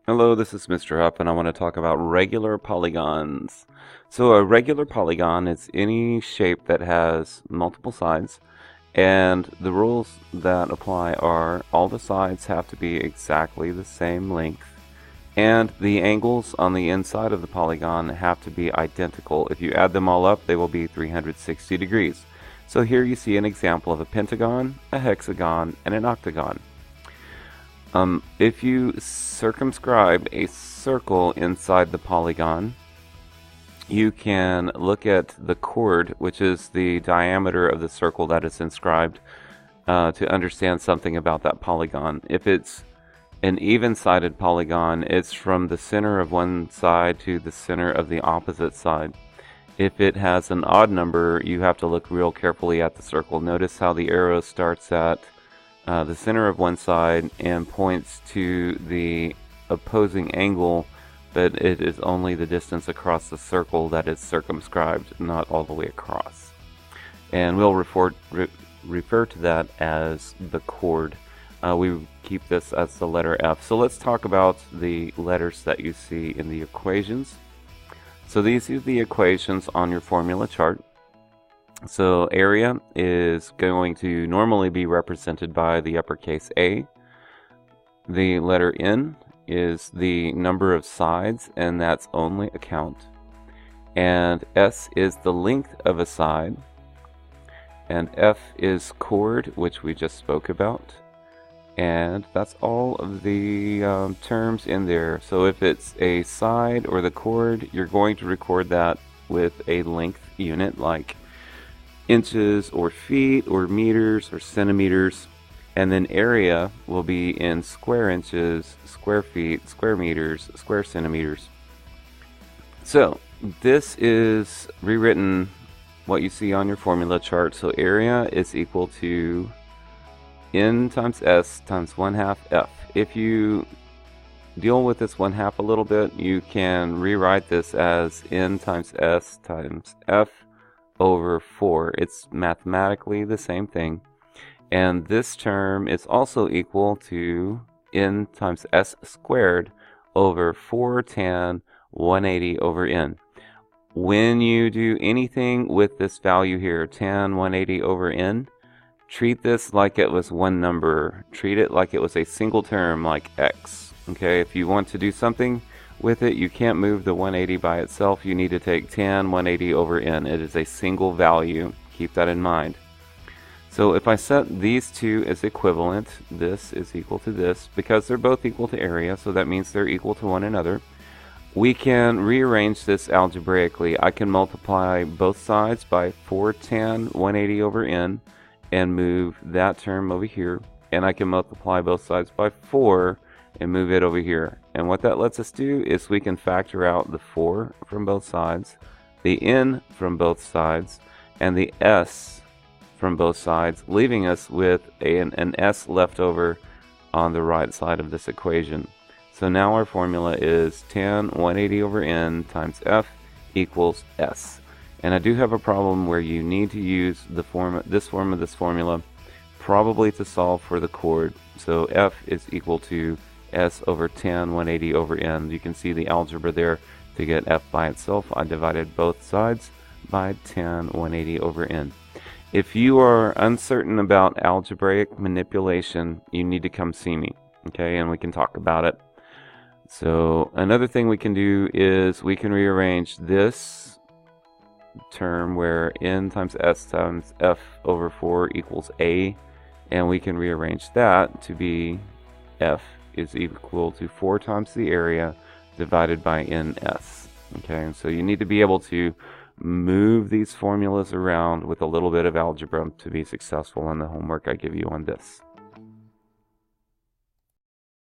Hello, this is Mr. Up, and I want to talk about regular polygons. So a regular polygon is any shape that has multiple sides, and the rules that apply are all the sides have to be exactly the same length, and the angles on the inside of the polygon have to be identical. If you add them all up, they will be 360 degrees. So here you see an example of a pentagon, a hexagon, and an octagon. If you circumscribe a circle inside the polygon, you can look at the chord, which is the diameter of the circle that is inscribed, to understand something about that polygon. If it's an even-sided polygon, it's from the center of one side to the center of the opposite side. If it has an odd number, you have to look real carefully at the circle. Notice how the arrow starts at the center of one side and points to the opposing angle, but it is only the distance across the circle that is circumscribed, not all the way across. And we'll refer to that as the chord. We keep this as the letter F. So let's talk about the letters that you see in the equations. So these are the equations on your formula chart. So area is going to normally be represented by the uppercase A. The letter N is the number of sides, and that's only a count. And S is the length of a side. And F is chord, which we just spoke about. And that's all of the terms in there. So if it's a side or the chord, you're going to record that with a length unit like inches or feet or meters or centimeters, and then area will be in square inches, square feet, square meters, square centimeters. So this is rewritten what you see on your formula chart. So area is equal to N times S times 1/2 F. If you deal with this 1/2 a little bit, you can rewrite this as N times S times F over 4. It's mathematically the same thing. And this term is also equal to N times S squared over 4 tan 180 over N. When you do anything with this value here, tan 180 over N, treat this like it was one number. Treat it like it was a single term, like X. Okay, if you want to do something with it, you can't move the 180 by itself. You need to take tan 180 over N. It is a single value. Keep that in mind. So if I set these two as equivalent, this is equal to this, because they're both equal to area, so that means they're equal to one another. We can rearrange this algebraically. I can multiply both sides by 4 tan 180 over N and move that term over here. And I can multiply both sides by 4 and move it over here. And what that lets us do is we can factor out the 4 from both sides, the N from both sides, and the S from both sides, leaving us with an S left over on the right side of this equation. So now our formula is tan 180 over N times F equals S. And I do have a problem where you need to use this form of this formula probably to solve for the chord. So F is equal to S over tan 180 over N. You can see the algebra there. To get F by itself, I divided both sides by tan 180 over N. If you are uncertain about algebraic manipulation, you need to come see me, okay, and we can talk about it. So another thing we can do is we can rearrange this term where N times S times F over 4 equals A, and we can rearrange that to be F is equal to 4 times the area divided by NS. Okay, so you need to be able to move these formulas around with a little bit of algebra to be successful in the homework I give you on this.